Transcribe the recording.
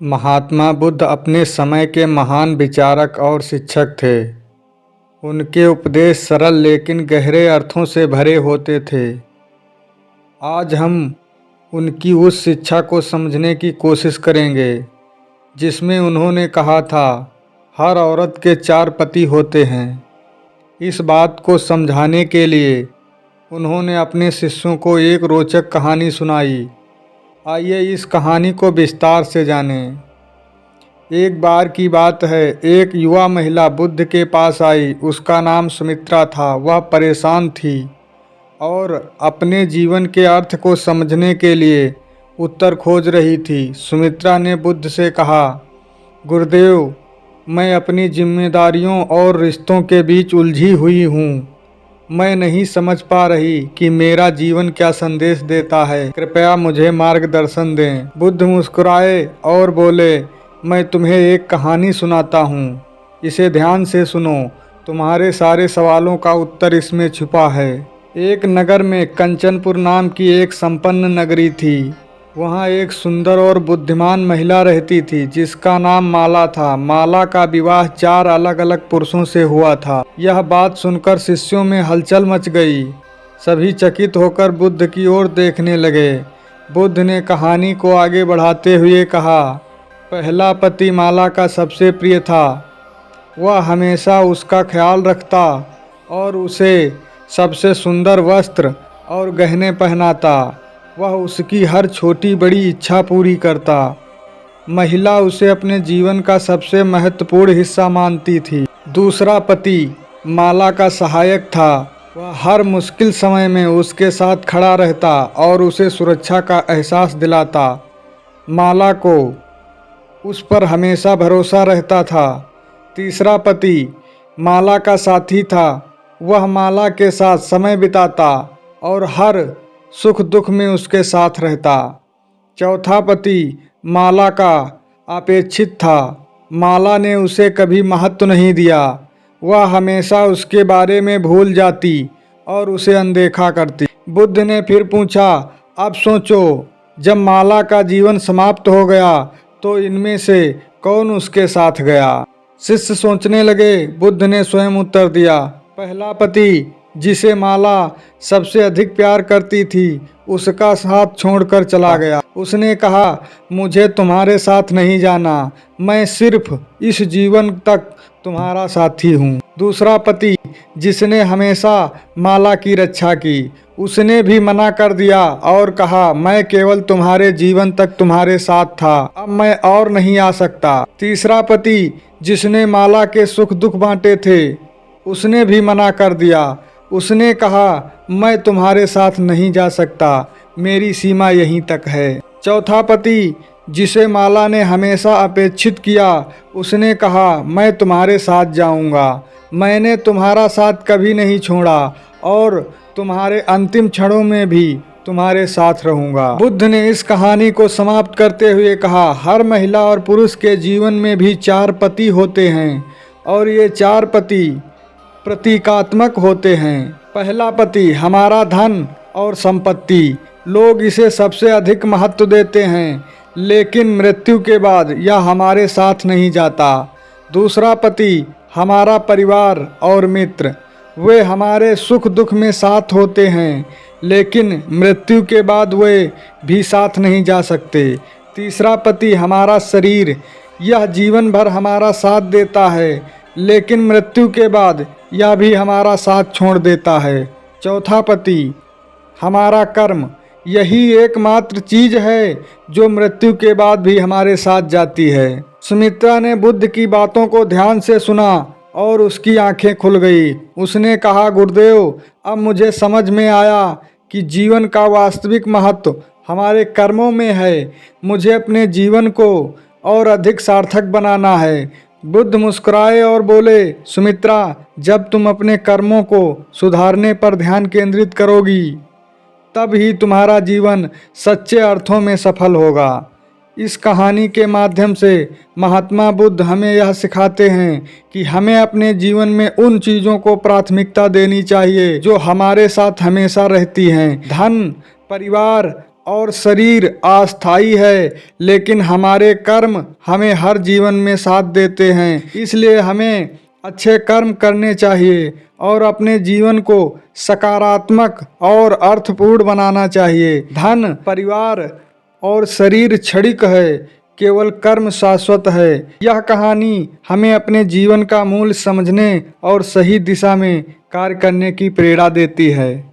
महात्मा बुद्ध अपने समय के महान विचारक और शिक्षक थे। उनके उपदेश सरल लेकिन गहरे अर्थों से भरे होते थे। आज हम उनकी उस शिक्षा को समझने की कोशिश करेंगे जिसमें उन्होंने कहा था, हर औरत के 4 पति होते हैं। इस बात को समझाने के लिए उन्होंने अपने शिष्यों को एक रोचक कहानी सुनाई। आइए इस कहानी को विस्तार से जानें। एक बार की बात है, एक युवा महिला बुद्ध के पास आई। उसका नाम सुमित्रा था। वह परेशान थी और अपने जीवन के अर्थ को समझने के लिए उत्तर खोज रही थी। सुमित्रा ने बुद्ध से कहा, गुरुदेव, मैं अपनी जिम्मेदारियों और रिश्तों के बीच उलझी हुई हूँ। मैं नहीं समझ पा रही कि मेरा जीवन क्या संदेश देता है। कृपया मुझे मार्गदर्शन दें। बुद्ध मुस्कुराए और बोले, मैं तुम्हें एक कहानी सुनाता हूँ। इसे ध्यान से सुनो। तुम्हारे सारे सवालों का उत्तर इसमें छुपा है। एक नगर में कंचनपुर नाम की एक संपन्न नगरी थी। वहाँ एक सुंदर और बुद्धिमान महिला रहती थी जिसका नाम माला था। माला का विवाह 4 अलग अलग पुरुषों से हुआ था। यह बात सुनकर शिष्यों में हलचल मच गई। सभी चकित होकर बुद्ध की ओर देखने लगे। बुद्ध ने कहानी को आगे बढ़ाते हुए कहा, पहला पति माला का सबसे प्रिय था। वह हमेशा उसका ख्याल रखता और उसे सबसे सुंदर वस्त्र और गहने पहनाता। वह उसकी हर छोटी बड़ी इच्छा पूरी करता। महिला उसे अपने जीवन का सबसे महत्वपूर्ण हिस्सा मानती थी। दूसरा पति माला का सहायक था। वह हर मुश्किल समय में उसके साथ खड़ा रहता और उसे सुरक्षा का एहसास दिलाता। माला को उस पर हमेशा भरोसा रहता था। तीसरा पति माला का साथी था। वह माला के साथ समय बिताता और हर सुख दुख में उसके साथ रहता। चौथा पति माला का अपेक्षित था। माला ने उसे कभी महत्व नहीं दिया। वह हमेशा उसके बारे में भूल जाती और उसे अनदेखा करती। बुद्ध ने फिर पूछा, अब सोचो, जब माला का जीवन समाप्त हो गया तो इनमें से कौन उसके साथ गया? शिष्य सोचने लगे। बुद्ध ने स्वयं उत्तर दिया, पहला पति जिसे माला सबसे अधिक प्यार करती थी, उसका साथ छोड़कर चला गया। उसने कहा, मुझे तुम्हारे साथ नहीं जाना, मैं सिर्फ इस जीवन तक तुम्हारा साथी हूँ। दूसरा पति जिसने हमेशा माला की रक्षा की, उसने भी मना कर दिया और कहा, मैं केवल तुम्हारे जीवन तक तुम्हारे साथ था, अब मैं और नहीं आ सकता। तीसरा पति जिसने माला के सुख दुख बांटे थे, उसने भी मना कर दिया। उसने कहा, मैं तुम्हारे साथ नहीं जा सकता, मेरी सीमा यहीं तक है। चौथा पति जिसे माला ने हमेशा अपेक्षित किया, उसने कहा, मैं तुम्हारे साथ जाऊंगा, मैंने तुम्हारा साथ कभी नहीं छोड़ा और तुम्हारे अंतिम क्षणों में भी तुम्हारे साथ रहूंगा। बुद्ध ने इस कहानी को समाप्त करते हुए कहा, हर महिला और पुरुष के जीवन में भी 4 पति होते हैं और ये 4 पति प्रतीकात्मक होते हैं। पहला पति हमारा धन और संपत्ति। लोग इसे सबसे अधिक महत्व देते हैं, लेकिन मृत्यु के बाद यह हमारे साथ नहीं जाता। दूसरा पति हमारा परिवार और मित्र। वे हमारे सुख दुख में साथ होते हैं, लेकिन मृत्यु के बाद वे भी साथ नहीं जा सकते। तीसरा पति हमारा शरीर। यह जीवन भर हमारा साथ देता है, लेकिन मृत्यु के बाद यह भी हमारा साथ छोड़ देता है। चौथा पति हमारा कर्म। यही एकमात्र चीज है जो मृत्यु के बाद भी हमारे साथ जाती है। सुमित्रा ने बुद्ध की बातों को ध्यान से सुना और उसकी आंखें खुल गई। उसने कहा, गुरुदेव, अब मुझे समझ में आया कि जीवन का वास्तविक महत्व हमारे कर्मों में है। मुझे अपने जीवन को और अधिक सार्थक बनाना है। बुद्ध मुस्कुराए और बोले, सुमित्रा, जब तुम अपने कर्मों को सुधारने पर ध्यान केंद्रित करोगी, तब ही तुम्हारा जीवन सच्चे अर्थों में सफल होगा। इस कहानी के माध्यम से महात्मा बुद्ध हमें यह सिखाते हैं कि हमें अपने जीवन में उन चीज़ों को प्राथमिकता देनी चाहिए जो हमारे साथ हमेशा रहती हैं। धन, परिवार और शरीर अस्थायी है, लेकिन हमारे कर्म हमें हर जीवन में साथ देते हैं। इसलिए हमें अच्छे कर्म करने चाहिए और अपने जीवन को सकारात्मक और अर्थपूर्ण बनाना चाहिए। धन, परिवार और शरीर क्षणिक है, केवल कर्म शाश्वत है। यह कहानी हमें अपने जीवन का मूल्य समझने और सही दिशा में कार्य करने की प्रेरणा देती है।